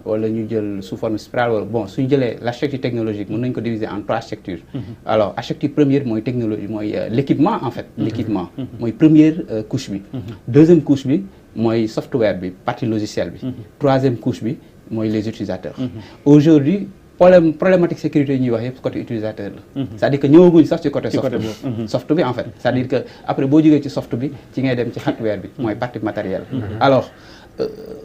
wala ñu jël sous forme spirale wala bon suñu jëlee l'architecture technologique mën nañu ko diviser en 3 architectures. Alors architecture première mooy technologie mooy l'équipement en fait. L'équipement mooy première couche bi. Deuxième couche bi mooy software bi partie logicielle bi. Troisième couche bi mooy les utilisateurs. Aujourd'hui problématique sécurité yi ñuy wax yëpp côté utilisateur la. C'est-à-dire que ñëwaguñ sax ci côté soft bi. Soft bi en fait c'est-à-dire que après boo jógee ci soft bi ci ngay dem ci hardware bi mooy partie matérielle. Alors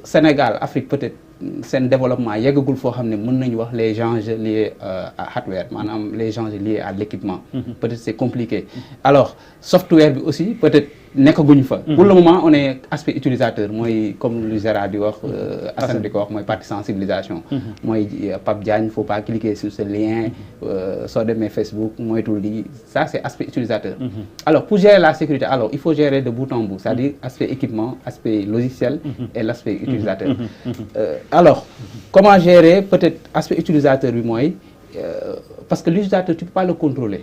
Sénégal Afrique peut-être seen développement yeggagul foo xam ne mën nañu wax les enjeux liés à hardware maanaam les enjeux liés à l'équipement. Peut-être c'est compliqué. Alors software bi aussi peut-être nekkaguñ fa. Pour le moment on est aspect utilisateur mooy comme lu Gérard di wax Assane di ko wax mooy partie sensibilisation. mooy Pape Diagne faut pas cliquer sur ce lien soo demee Facebook moytul lii ça c'est aspect utilisateur. Alors pour gérer la sécurité alors il faut gérer de bout en bout c'est-à-dire aspect équipement aspect logiciel et l'aspect utilisateur. Alors comment gérer peut-être aspect utilisateur bi mooy parce que l'utilisateur tu peux pas le contrôler.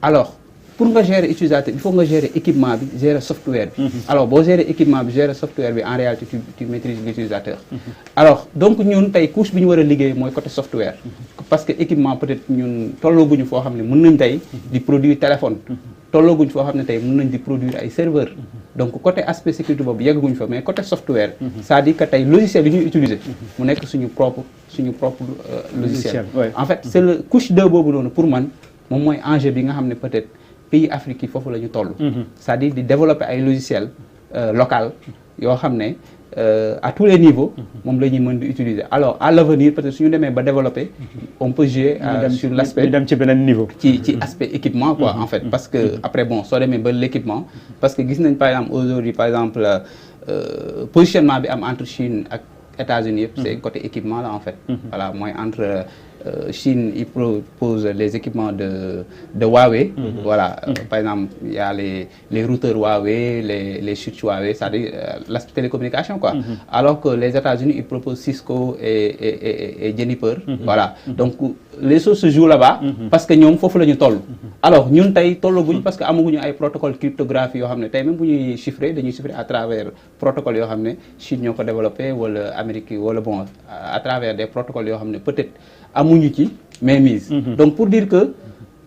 Alors pour nga gérer utilisateur il faut nga gérer équipement bi gérer software bi. Alors boo gérer équipement bi gérer software bi en réalité tu maîtrises l'utilisateur. Alors donc ñun tey couche bi ñu war a liggéey mooy côté software. Parce que équipement peut-être ñun tollooguñu foo xam ne mën nañ tey di produire téléphone. tollooguñu foo xam ne tey mën nañ di produire ay serveurs. Donc côté aspect sécurité boobu yegguñu fa mais côté software. c'est-à-dire que tey logiciel yi ñuy utiliser. mu nekk suñu propre logiciel. En fait c'est le couche 2 boobu noonu pour man moom mooy enjeu bi nga xam ne peut-être. pays Afrique yi foofu la ñu toll. C'est-à-dire di développer ay logiciels local yoo xam ne à tous les niveaux moom la ñuy mën di utiliser alors à l'avenir peut-être suñu demee ba développer on peut jouer sur l'aspect dem ci beneen niveau ci aspect équipement quoi en fait parce que après bon soo demee ba l'équipement parce que gis nañ par exemple aujourd'hui par exemple positionnement bi am entre Chine ak États-Unis yëpp c'est côté équipement là en fait voilà mooy entre Chine il propose les équipements de Huawei. Voilà par exemple il y a les routeurs Huawei les switches Huawei c'est-à-dire l'aspect télécommunication quoi. Alors que les États-Unis ils proposent Cisco et Juniper. Voilà donc les choses se jouent là-bas. Parce que ñoom foofu la ñu toll. Alors ñun tey tollaguñ parce que amaguñu ay protocole cryptographie yoo xam ne tey même bu ñuy chiffrer dañuy chiffrer à travers protocole yoo xam ne Chine ñoo ko développé wala Amérique wala bon à travers des protocoles yoo xam ne peut-être amuñu ci mainmise. Donc pour dire que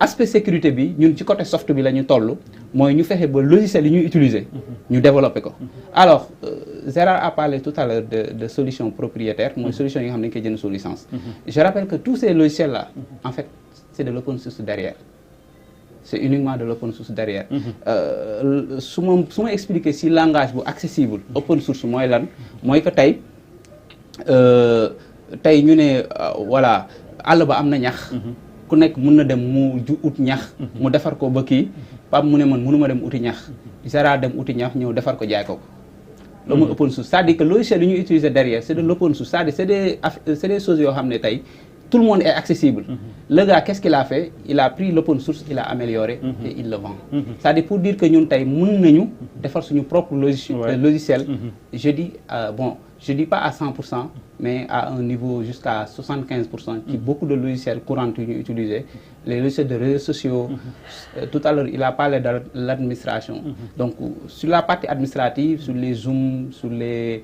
aspect sécurité bi ñun ci côté soft bi la ñu toll mooy ñu fexe ba logiciel yi ñuy utiliser ñu développer ko. Alors Gérard a parlé tout à l'heure de solutions propriétaires mooy solutions yi nga xam ne dañu koy jënd sous licence. Je rappelle que tous ces logiciels là en fait c'est de l'open source derrière. C'est uniquement de l'open source derrière. su ma expliquer si langage bu accessible open source mooy lan mooy que tey ñu ne voilà àll ba am na ñax. ku nekk mën na dem mu ut ñax. mu defar ko ba kii Pape mu ne man mënuma dem uti ñax. Gérard dem uti ñax ñëw defar ko jaay ko. loolu mooy open source c'est-à-dire que logiciel yi ñuy utiliser derrière c'est de l'open source c'est-à-dire c'est des choses yoo xam ne tey tout le monde est accessible. Le gars qu'est-ce qu'il a fait? Il a pris l'open source, il a amélioré et il le vend. C'est-à-dire pour dire que ñun tey mën nañu defar suñu propre logiciel. Je dis pas à 100%, mais à un niveau jusqu'à 75%, qui beaucoup de logiciels courants que nous utilisons, les logiciels de réseaux sociaux. Tout à l'heure, il a parlé de l'administration. Donc, sur la partie administrative, sur les Zoom, sur les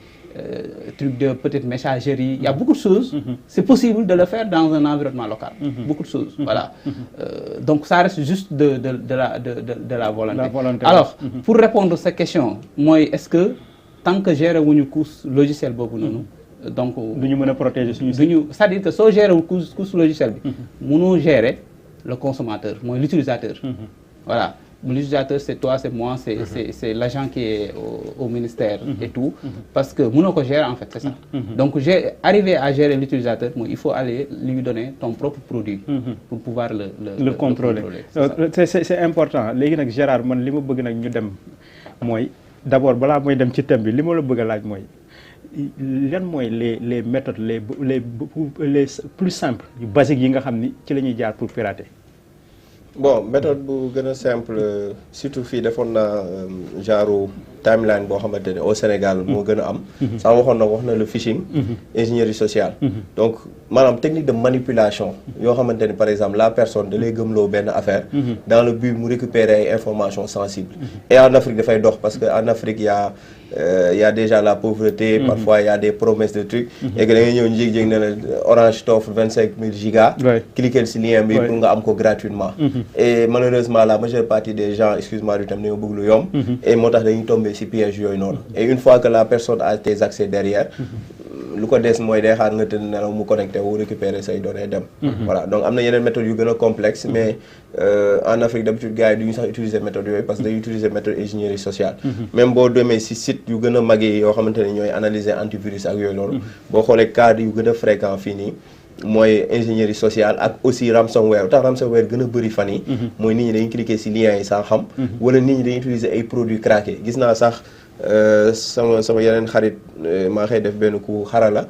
trucs de peut-être messagerie, il y a beaucoup de choses. C'est possible de le faire dans un environnement local. Beaucoup de choses, voilà. Donc, ça reste juste de la volonté. Alors, pour répondre à cette question, moi, est-ce que tant que gérer wuñu couche logiciel boobu noonu donc duñu mën a protéger suñu c'est-à-dire que soo gérer wu couche logiciel bi mënoo gérer le consommateur mooy l'utilisateur voilà l'utilisateur c'est toi c'est moi c'est l'agent qui est au ministère et tout parce que mënoo ko gérer en fait c'est ça donc arriver à gérer l'utilisateur mooy il faut aller lui donner ton propre produit pour pouvoir le contrôler c'est important léegi nag Gérard man li ma bëgg nag ñu dem mooy d'abord balaa mooy dem ci thème bi li ma la bëgg a laaj mooy lan mooy les méthodes les plus simples yu basiques yi nga xam ni ci la ñuy jaar pour pirater. Bon méthode bu gën a simple surtout fii defoon naa genre timeline boo xamante ne au Sénégal moo gën a am. sax waxoon na wax na le phishing. ingénierie sociale. donc maanaam technique de manipulation yoo xamante ne par exemple la personne da lay gëmloo benn affaire. dans le but mu récupérer ay informations sensibles. et en Afrique dafay dox parce que en Afrique il y a déjà la pauvreté. Parfois il y a des promesses de trucs. et que da ngay ñëw njëg-njëg ne la Orange t'offre 25 000 gigas. cliquer ci lien bi pour nga am ko gratuitement. et malheureusement la majeure partie des gens excuse-moi du tam dañoo bëgg lu yomb. et moo tax dañuy tomber ci piège yooyu noonu. et une fois que la personne a tes accès derrière. lu ko des mooy day xaar nga tëdd nelaw mu connecté wu récupérer say données dem. voilà donc am na yeneen méthodes yu gën a complexe mais en Afrique d'habitude gars yi du ñu sax utiliser méthode yooyu parce que dañuy utiliser méthode ingénierie sociale. même boo demee ci site yu gën a mag yi yoo xamante ne ñooy analyser antivirus ak yooyu noonu. boo xoolee cas yu gën a fréquent fii nii mooy ingénierie sociale ak aussi ransomware tax ransomware gën a bëri fan yi mooy nit ñi dañuy cliquer ci liens yi sans xam. wala nit ñi dañuy utiliser ay produits craqués gis naa sax. sama yeneen xarit maa xëy def benn ku xarala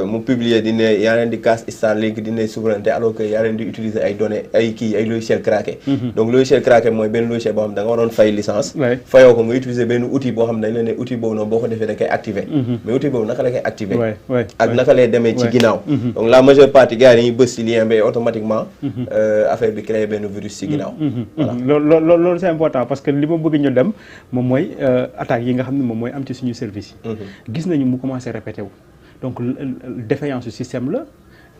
mu publier di ne yaa leen di casse Starlink di ne souveraineté alors que yaa leen di utiliser ay données ay logiciel craqué donc logiciel craqué mooy benn logiciel boo xam ne da nga waroon fay licence fayoo ko nga utiliser benn outil boo xam ne dañ leen ne outil boobu noonu boo ko defee da koy activer mais outil boobu naka la koy activer ak naka lay demee ci ginnaaw donc la majeure partie gars yi dañuy bës ci lien bi automatiquement affaire bi créer benn virus ci ginnaaw voilà loolu c'est important parce que li ma bëgg ñu dem moom mooy attaque yi nga xam ne moom mooy am ci suñu service yi gis nañu mu commencé répété wu donc défaillance du système la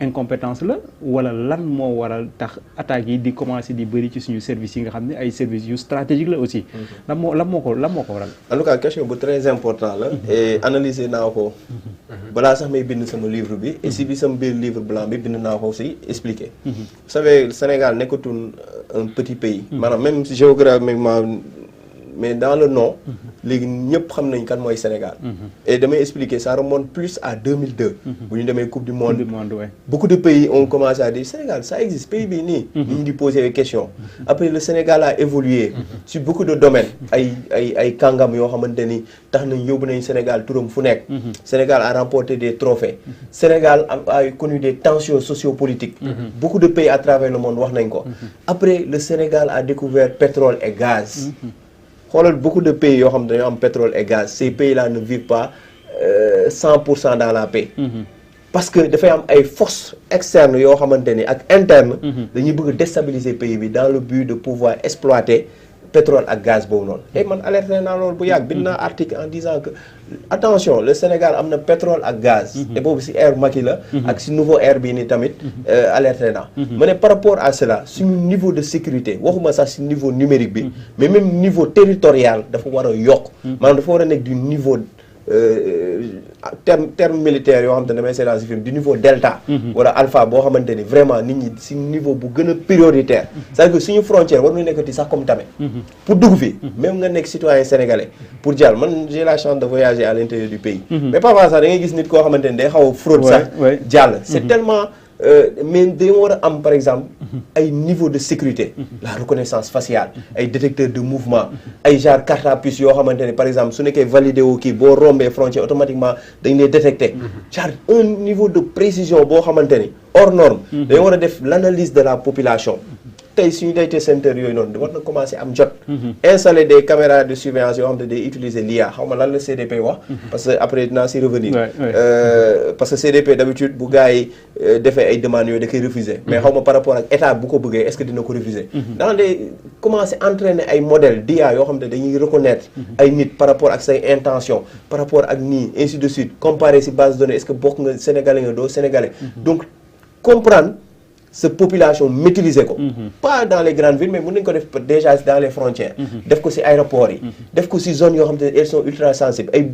incompétence la wala lan moo waral tax attaques yi di commencé di bëri ci suñu service yi nga xam ne ay services yu stratégique la aussi lan moo ko waral en tout cas question bu très important la et analyser naa ko balaa sax may bind sama livre bi et si bi sama biir livre blanc bi bind naa ko aussi expliquer vous savez Sénégal nekkatul un petit pays maanaam même géographiquement mais dans le nom léegi ñëpp xam nañ kan mooy Sénégal et damay expliquer ça remonte plus à 2002 bu ñu demee coupe du monde beaucoup de pays ont commencé à dire Sénégal ça existe pays bii nii ñu di poser des questions après le Sénégal a évolué sur beaucoup de domaines ay kàngam yoo xamante ni tax nañ yóbbu nañ Sénégal turam fu nekk Sénégal a remporté des trophées Sénégal a connu des tensions sociopolitiques beaucoup de pays à travers le monde wax nañ ko après le Sénégal a découvert pétrole et gaz xoolal beaucoup de pays yoo xam ne dañoo am pétrole et gaz ces pays là ne vivent pas 100% dans la paix parce que dafay am ay forces externes yoo xamante ni ak internes dañuy bëgg déstabiliser pays bi dans le but de pouvoir exploiter pétrole ak gaz boobu noonu et man alerté naa loolu bu yàgg bind naa article en disant que attention le Sénégal am na pétrole ak gaz et boobu ci ère Macky la ak ci nouveau ère bii ni tamit alerté naa ma ne par rapport à cela suñu niveau de sécurité waxuma sax ci niveau numérique bi mais même niveau territorial dafa war a yokk maanaam dafa war a nekk du niveau terme militaire yoo xamante ne damay seetaan ci film du niveau delta wala alpha boo xamante ni vraiment nit ñi ci niveau bu gën a prioritaire c'est-à-dire que suñu frontière war ñu nekkati sax comme tamit pour dugg fi même nga nekk citoyen sénégalais pour jàll man j'ai la chance de voyager à l'intérieur du pays mais parfois sax da ngay gis nit koo xamante ni day xaw a fraude sax jàll c'est tellement mais dañoo war a am par exemple ay niveau de sécurité la reconnaissance faciale ay détecteur de mouvement ay genre carte à puce yoo xamante ne par exemple su nekkee validé wu kii boo rombee frontière automatiquement dañ lay détecté genre un niveau de précision boo xamante ni hors norme dañoo war a def l'analyse de la population tey suñu data center yooyu noonu war na commencer am jot installer des caméras de surveillance yoo xam ne day utiliser l'IA xaw ma lan la CDP wax parce que après dinaa si revenir parce que CDP d'habitude bu gars yi defee ay demandes yooyu da koy refuser mais xaw ma par rapport ak état bu ko bëggee est-ce que dina ko refuser dans des commencer entraîner ay modèles d'IA yoo xam ne dañuy reconnaître ay nit par rapport ak say intentions par rapport ak nii ainsi de suite comparer si base de données est-ce que bokk nga sénégalais nga doo sénégalais donc comprendre cette population maîtriser ko pas dans les grandes villes mais mën nañu ko def déjà dans les frontières def ko ci aéroports yi def ko ci zones yoo xam te ne elles sont ultra sensibles ay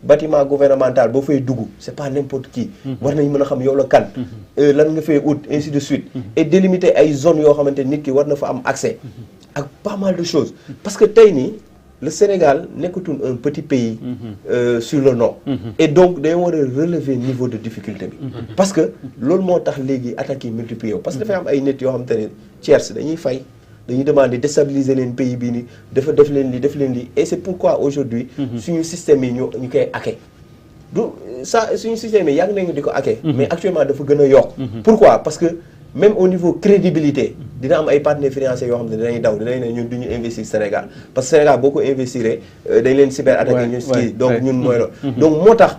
bâtiment gouvernemental boo fay dugg c'est pas n'importe qui war nañ mën a xam yow la kan lan nga fay ut ainsi de suite et délimiter ay zones yoo xamante nit ki war na fa am accès ak pas mal de choses parce que tey nii le Sénégal nekkatul un petit pays sur le nom et donc dañoo war a relever niveau de difficulté bi parce que loolu moo tax léegi attaques yi multiplié parce que dafay am ay nit yoo xam te ne tierce dañuy fay dañuy demander déstabiliser leen pays bii ni dafa def leen lii et c'est pourquoi aujourd'hui suñu système yi ñu koy hacké du ça suñu système yi yàgg nañu di ko hacké mais actuellement dafa gën a yokk pourquoi parce que même au niveau crédibilité dina am ay partenaires financiers yoo xam ne dinañ daw dinañ ne ñun du ñu investir Sénégal parce que Sénégal boo ko investir dañ leen cyber attaqué ñu kii donc ñun mooy loolu donc moo tax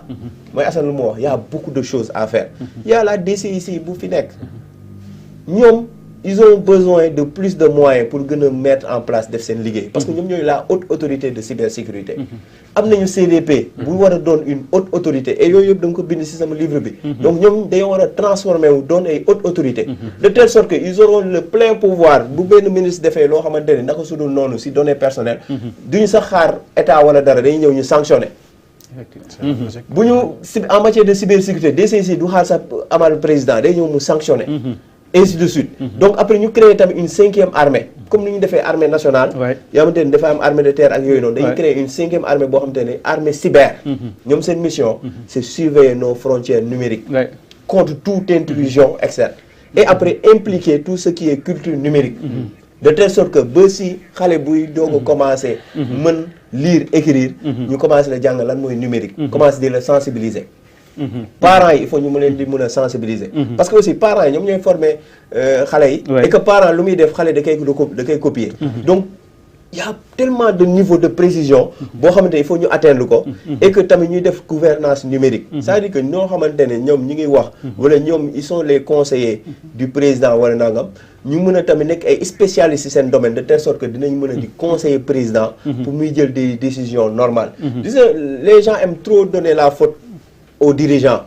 mooy Assane lu mu wax y a beaucoup de choses à faire y a la DCIC bu fi nekk ñoom ils ont besoin de plus de moyens pour gën a mettre en place def seen liggéey parce que ñoom ñooy la haute autorité de cybersécurité am nañu CDP bu war a doon une haute autorité et yooyu yëpp da nga ko bind ci sama livre bi donc ñoom dañoo war a transformer wu doon ay haute autorité de telle sorte que ils auront le plein pouvoir bu benn ministre defee loo xamante ne naka sudul noonu ci données personnelles duñu sax xaar état wala dara dañuy ñëw ñu sanctionner bu ñu en matière de cybersécurité DCC du xaar sax amal président day ñëw mu sanctionner ainsi de suite donc après ñu créer tamit une 5e armée comme ni ñu defee armée nationale yoo xamante ne dafa am armée de terre ak yooyu noonu dañuy créer une 5e armée boo xamante ne armée cyber ñoom seen mission c'est surveiller nos frontières numériques contre toute intrusion externe et après impliquer tout ce qui est culture numérique de telle sorte que ba si xale buy doog a commencer mën lire écrire ñu commencer la jàng lan mooy numérique commencer di la sensibiliser parents yi il faut ñu mën leen di mën a sensibiliser parce que aussi parents yi ñoom ñooy former xale yi et que parents lu muy def xale da koy copier donc il y a tellement de niveau de précision boo xamante ne il faut ñu atteindre ko et que tamit ñuy def gouvernance numérique c'est-à-dire que ñoo xamante ne ñoom ñi ngi wax wala ñoom ils sont les conseillers du président wala nangam ñu mën a tamit nekk ay spécialistes ci seen domaine de telle sorte que dinañ mën a di conseiller président pour muy jël des décisions normales les gens aiment trop donner la faute aux dirigeants.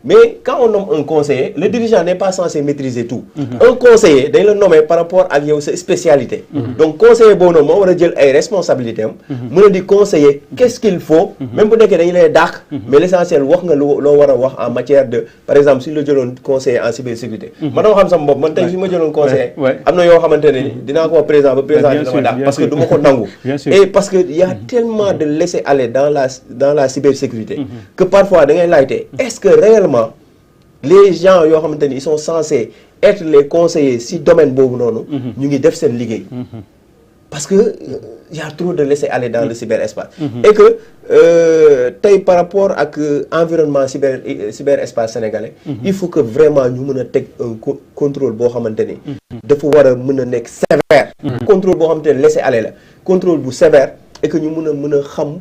Mais quand on nomme un conseiller, le dirigeant n'est pas censé maîtriser tout. Un conseiller, dañ la nommer par rapport à sa spécialité. Donc conseiller boobu noonu moo war a jël ay responsabilités am. mën a di conseiller qu'est-ce qu'il faut. même bu nekkee dañu lay dàq. mais l'essentiel wax nga loo war a wax en matière de par exemple si la jëloon conseiller en cybersécurité. man dama xam sama bopp man tey si ma jëloon conseiller. am na yoo xamante ne dinaa ko wax président ba président dina ma dàq parce que du ma ko nangu. et parce que y a tellement de laisser-aller dans la cybersécurité. que parfois da ngay laajte est-ce que réellement les gens yoo xamante ni ils sont censés être les conseillers si domaine boobu noonu ñu ngi def seen liggéey parce que y a trop de laisser-aller dans le cyberespace et que tey par rapport ak environnement cyberespace sénégalais il faut que vraiment ñu mën a teg un contrôle boo xamante ni dafa war a mën a nekk sévère contrôle boo xamante ni laisser-aller la contrôle bu sévère et que ñu mën a xam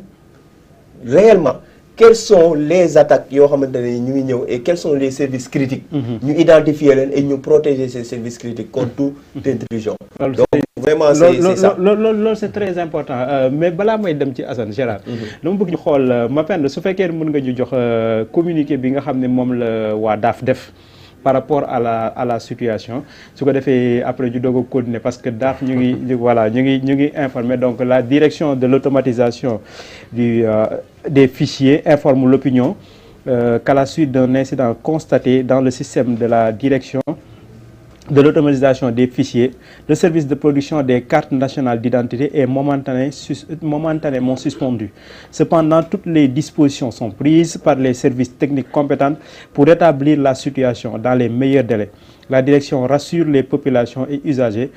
réellement quelles sont les attaques yoo xamante ne ñu ngi ñëw et quels sont les services critiques ñu identifier leen et ñu protéger ces services critiques contre toute intrusion donc vraiment c'est ça loolu c'est très important mais balaa may dem ci Assane Gérard dama bëgg ñu xool Mapenda su fekkee mën nga ñu jox communiqué bi nga xam ne moom la waa DAF def par rapport à la situation su ko defee après ñu doog a continuer parce que DAF ñu ngi informer donc la direction de l'automatisation des fichiers informe l'opinion qu'à la suite d'un incident constaté dans le système de la direction de l'automatisation des fichiers, le service de production des cartes nationales d'identité est momentanément suspendu. Cependant, toutes les dispositions sont prises par les services techniques compétents pour rétablir la situation dans les meilleurs délais. La direction rassure les populations et usagers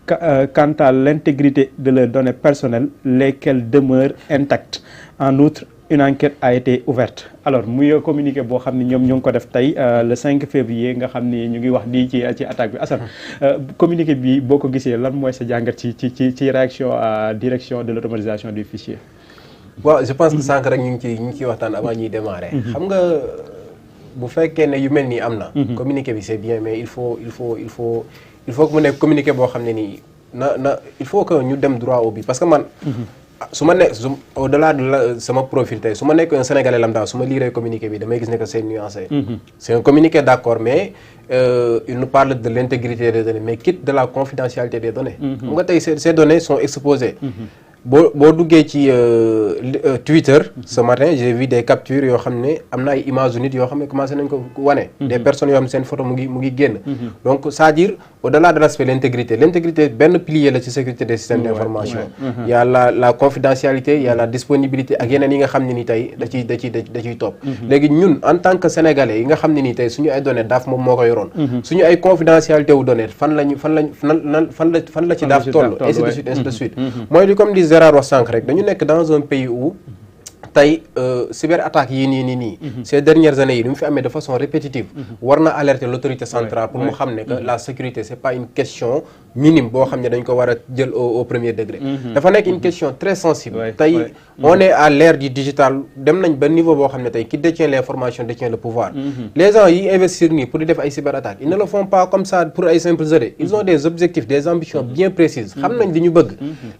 quant à l'intégrité de leurs données personnelles, lesquelles demeurent intactes. En outre, une enquête a été ouverte. Alors muy communiqué boo xam ne ñoom ñu ngi ko def tey le 5 février nga xam ne ñu ngi wax di ci attaque bi Assane communiqué bi boo ko gisee lan mooy sa jàngat ci réaction à direction de l'automatisation du fichier. waaw je pense que sànq rek ñu ngi ciy waxtaan avant ñuy démarrer. xam nga bu fekkee ne yu mel nii am na. communiqué bi c'est bien mais il faut que mu nekk communiqué boo xam ne nii il faut que ñu dem droit au but parce que man. su ma nekk au-delà de sama profil tey su ma nekk un Sénégalais lambda su ma liiree communiqué bi damay gis ne que c'est nuancé. C'est un communiqué d'accord mais il nous parle de l'intégrité des données mais quitte de la confidentialité des données. xam nga tey ces données sont exposées. boo duggee ci Twitter ce matin j'ai vu des captures yoo xam ne am na ay images nit yoo xam ne commencé nañ ko wane. des personnes yoo xam ne seen photo mu ngi génn. donc c'est-à-dire au-delà de l'aspect l'intégrité benn pilier la ci sécurité des systèmes d'information. il y a la confidentialité il y a la disponibilité ak yeneen yi nga xam ne ni tey da ciy topp. léegi ñun en tant que sénégalais yi nga xam ne ni tey suñu ay données DAF moom moo ko yoroon. suñu ay confidentialité wu données fan la ci DAF toll. ainsi de suite mooy li comme di Gérard wax sànq rek dañu nekk dans un pays où tey cyber attaque yii nii ces dernières années yi ni mu fi amee de façon répétitive war na alerter l'autorité centrale pour mu xam ne que la sécurité c'est pas une question minime boo xam ne dañ ko war a jël au premier degré dafa nekk une question très sensible tey on est à l'ère du digital dem nañ ba niveau boo xam ne tey qui détient l'information détient le pouvoir les gens yi investir nii pour di def ay cyber attaques ils ne le font pas comme ça pour ay simples idées ils ont des objectifs des ambitions bien précises xam nañ li ñu bëgg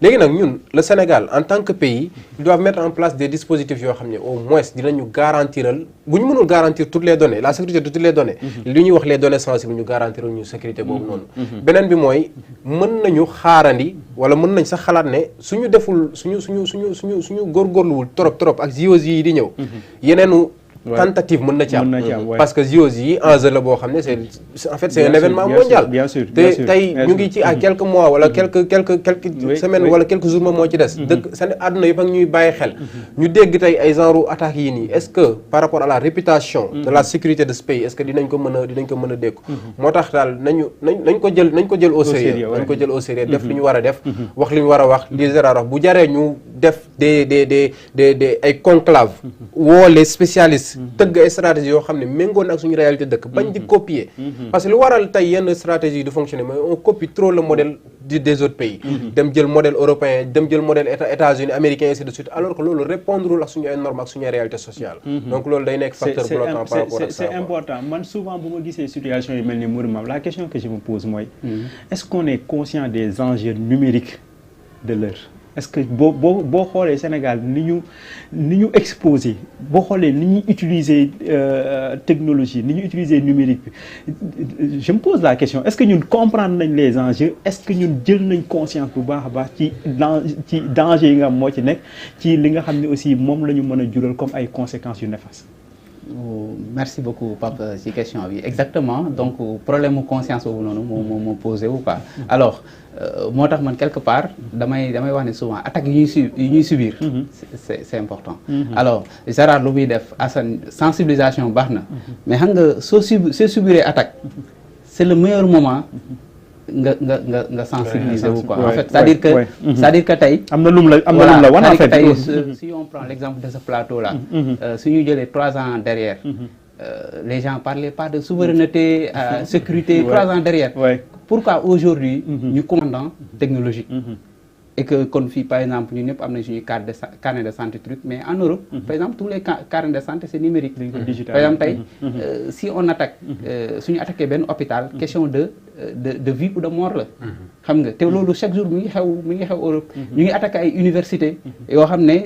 léegi nag ñun le Sénégal en tant que pays ils doivent mettre en place des dispositifs yoo xam ne au moins dinañu garantiral bu ñu mënul garantir toutes les données la sécurité de toutes les données li ñuy wax les données sensibles ñu garantiral ñu sécurité boobu noonu beneen bi mooy mën nañu xaarandi wala mën nañ sax xalaat ne suñu deful suñu góorgóorluwul trop ak JOJ yi di ñëw yeneenu tentative mën na ci am parce que JOJ yi enjeu la boo xam ne c'est en fait c'est un événement mondial te tey ñu ngi ci à quelques mois wala quelques semaines wala quelques jours moom moo ci des dëkk seen àdduna yëpp ak ñuy bàyyi xel ñu dégg tey ay genre attaques yi nii est-ce que par rapport à la réputation de la sécurité de ce pays est-ce que dinañ ko mën a dékku moo tax daal nañ ko jël au sérieux def li ñu war a def wax li ñu war a wax li Gérard wax bu jaree ñu def des ay conclave woo les spécialistes tëgg ay stratégie yoo xam ne méngoon ak suñu réalité dëkk bañ di copier parce que lu waral tey yenn stratégie yi du fonctionner mais on copie trop le modèle des autres pays dem jël modèle européen dem jël modèle États-Unis américain ainsi de suite alors que loolu répondre ak suñu ay normes ak suñu réalité sociale donc loolu day nekk facteur bloquant par rapport à ça. C'est important man souvent bu ma gisee situation yi mel ni Mourima la question que je me pose mooy est-ce qu'on est conscient des enjeux numériques de l'heure est-ce que boo xoolee Sénégal ni ñu exposé boo xoolee ni ñuy utiliser technologie ni ñuy utiliser numérique bi je me pose la question est-ce que ñun comprendre nañ les enjeux est-ce que ñun jël nañ conscience bu baax a baax ci danger yi nga xam moo ci nekk ci li nga xam ne aussi moom la ñu mën a jural comme ay conséquences yu néfastes. Merci beaucoup Pape ci question bi exactement donc problème mu conscience boobu noonu moo posé wu quoi alors moo tax man quelque part damay wax ne souvent attaques yi ñuy subir c'est important alors Gérard lu muy def Assane sensibilisation baax na mais xam nga soo subiree attaque c'est le meilleur moment nga sensibiliser wu quoi en fait c'est-à-dire que tey am na lum la wan en fait tey si on prend l'exemple de ce plateau là su ñu jëlee 3 ans derrière les gens parlaient pas de souveraineté sécurité 3 ans derrière pourquoi aujourd'hui ñu commandant technologique et que kon fii par exemple ñun ñëpp am nañ suñuy carnet de santé truc mais en Europe par exemple tous les carnets de santé c'est numérique par exemple tey si on attaque suñu attaqué benn hôpital question de vie ou de mort la xam nga te loolu chaque jour mi ngi xew Europe ñu ngi attaqué ay universités yoo xam ne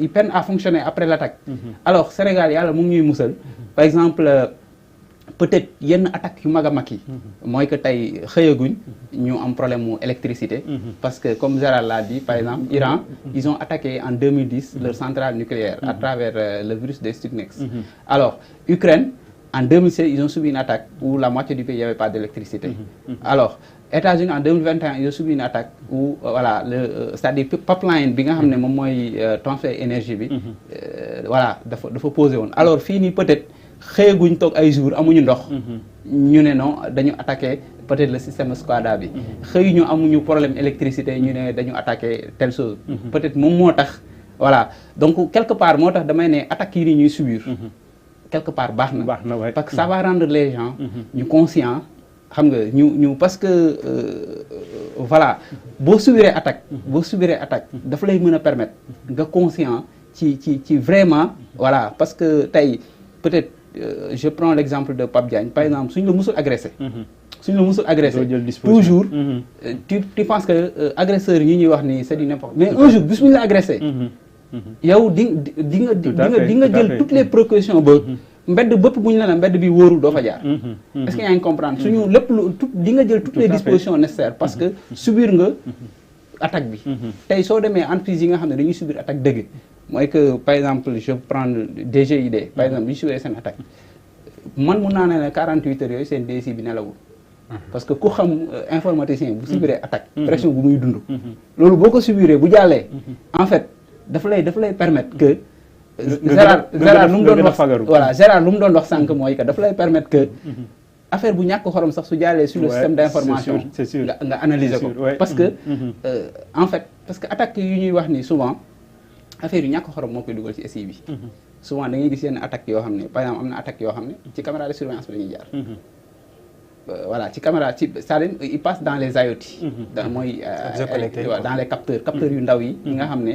ils peinent à fonctionner après l'attaque alors Sénégal yàlla mu ngi ñuy musal par exemple peut-être yenn attaques yu mag a mag yi mooy que tey xëyaguñ ñu am problème mu électricité parce que comme Gérard l'a dit par exemple Iran ils ont attaqué en 2010 leur centrale nucléaire à travers le virus des Sputnik alors Ukraine en 2016 ils ont subi une attaque où la moitié du pays il y avait pas d'électricité alors États-Unis en 2021 ils ont subi une attaque où voilà c'est-à-dire pipeline bi nga xam ne moom mooy transfert énergie bi voilà dafa posé woon alors fii nii peut-être xëyaguñ toog ay jours amuñu ndox ñu ne non dañu attaqué peut-être le système SCADA bi xëyuñu amuñu problème électricité ñu ne dañu attaqué telle chose peut-être moom moo tax voilà donc quelque part moo tax damay ne attaques yi ni ñuy subir quelque part baax na parce que ça va rendre les gens ñu conscients xam nga ñu parce que voilà boo subiree attaque dafa lay mën a permettre nga conscient ci vraiment voilà parce que tey peut-être je prends l'exemple de Pape Diagne par exemple suñu la musul agressé toujours tu penses que agresseurs yi ñuy wax ni c'est du n'importe mais un jour bis bu ñu la agressé yow di nga jël toutes les précautions ba mbedd bëpp bu ñu la mbedd bi wóorul doo fa jaar est-ce que yaa ngi comprendre suñu lépp di nga jël toutes les dispositions nécessaires parce que subir nga attaque bi tey soo demee entreprise yi nga xam ne dañuy subir attaque dëgg mooy que par exemple je prends DGID par exemple bi ñu subiree seen attaque man mun naa ne 48 heures yooyu seen DSI bi nelawul parce que ku xam informaticien bu subiree attaque pression bu muy dund loolu boo ko subiree bu jàllee en fait dafa lay permettre que Gérard lu mu doon wax voilà Gérard lu mu doon wax sànq mooy que dafa lay permettre que affaire bu ñàkk xorom sax su jàllee sur le système d'information nga analyser ko parce que en fait parce que attaque yu ñuy wax ni souvent affaire yu ñàkk xorom moo koy dugal ci SI bi. souvent da ngay gis yenn attaques yoo xam ne par exemple am na attaque yoo xam ne ci caméra de surveillance bi la ñuy jaar. Voilà ci caméra ci c'est-à-dire il passe dans les IoT. mooy objets connectés dans les capteurs yu ndaw yi. nga xam ne